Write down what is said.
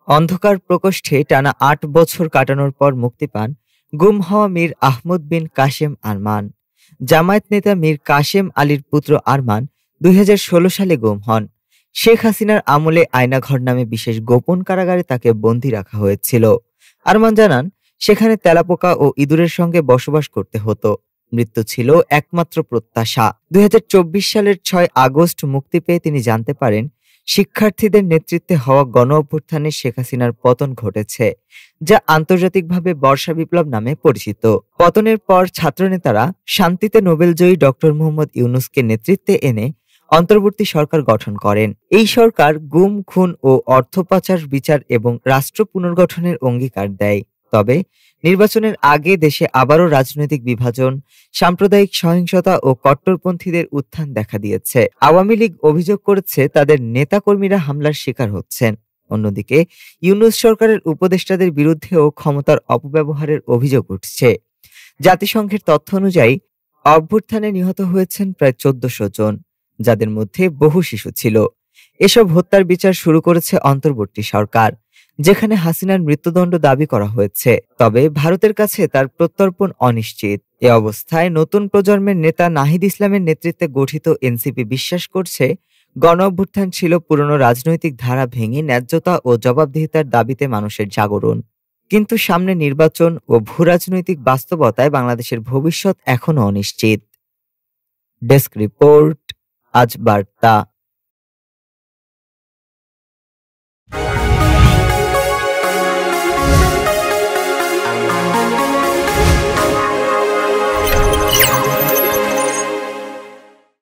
অন্ধকার প্রকোষ্ঠে টানা ৮ বছর কাটানোর পর মুক্তি পান গুম হওয়া মীর আহমদ বিন কাশেম আরমান। জামায়াত নেতা মীর কাশেম আলীর পুত্র আরমান ২০১৬ সালে গুম হন। শেখ হাসিনার আমলে আয়নাঘর নামে বিশেষ গোপন কারাগারে তাকে বন্দী রাখা হয়েছিল। আরমান জানান, সেখানে তেলাপোকা ও ইঁদুরের সঙ্গে বসবাস করতে হতো। মৃত্যু ছিল একমাত্র প্রত্যাশা। ২০২৪ সালের ৬ আগস্ট মুক্তি পেয়ে তিনি জানতে পারেন, শিক্ষার্থীদের নেতৃত্বে হওয়া গণ অভ্যুত্থানে শেখ হাসিনার পতন ঘটেছে, যা আন্তর্জাতিকভাবে বর্ষা বিপ্লব নামে পরিচিত। পতনের পর ছাত্রনেতারা শান্তিতে নোবেলজয়ী ডক্টর মোহাম্মদ ইউনূসকে নেতৃত্বে এনে অন্তর্বর্তী সরকার গঠন করেন। এই সরকার গুম, খুন ও অর্থ পাচার বিচার এবং রাষ্ট্র পুনর্গঠনের অঙ্গীকার দেয়। তবে নির্বাচনের আগে দেশে আবারও রাজনৈতিক বিভাজন, সাম্প্রদায়িক সহিংসতা ও কট্টরপন্থীদের উত্থান দেখা দিয়েছে। আওয়ামী লীগ অভিযোগ করেছে তাদের নেতাকর্মীরা হামলার শিকার হচ্ছেন। অন্যদিকে ইউনূস সরকারের উপদেষ্টাদের বিরুদ্ধেও ক্ষমতার অপব্যবহারের অভিযোগ উঠছে। জাতিসংঘের তথ্য অনুযায়ী অভ্যুত্থানে নিহত হয়েছেন প্রায় ১৪০০ জন, যাদের মধ্যে বহু শিশু ছিল। এসব হত্যার বিচার শুরু করেছে অন্তর্বর্তী সরকার, যেখানে হাসিনার মৃত্যুদণ্ড দাবি করা হয়েছে। তবে ভারতের কাছে তার প্রত্যর্পণ অনিশ্চিত। এ অবস্থায় নতুন প্রজন্মের নেতা নাহিদ ইসলামের নেতৃত্বে গঠিত এনসিপি বিশ্বাস করছে, গণ অভ্যুত্থান ছিল পুরনো রাজনৈতিক ধারা ভেঙে ন্যায্যতা ও জবাবদিহিতার দাবিতে মানুষের জাগরণ। কিন্তু সামনে নির্বাচন ও ভূরাজনৈতিক বাস্তবতায় বাংলাদেশের ভবিষ্যৎ এখনো অনিশ্চিত। ডেস্ক রিপোর্ট, আজ বার্তা।